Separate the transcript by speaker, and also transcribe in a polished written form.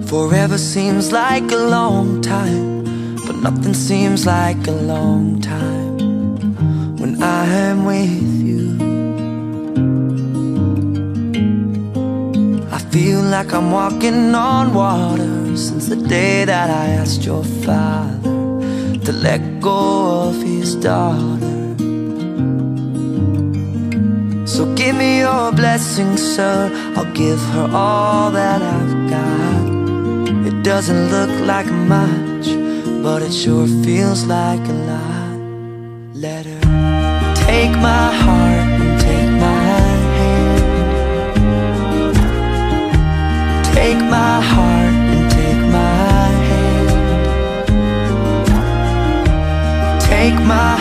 Speaker 1: Forever seems like a long time, but nothing seems like a long time when I am with you. I feel like I'm walking on water since the day that I asked your father to let go of his daughter. So give me your blessing, sir, I'll give her all that I've got. It doesn't look like much, but it sure feels like a lot. Let her take my heart and take my hand. Take my heart and take my hand. Take my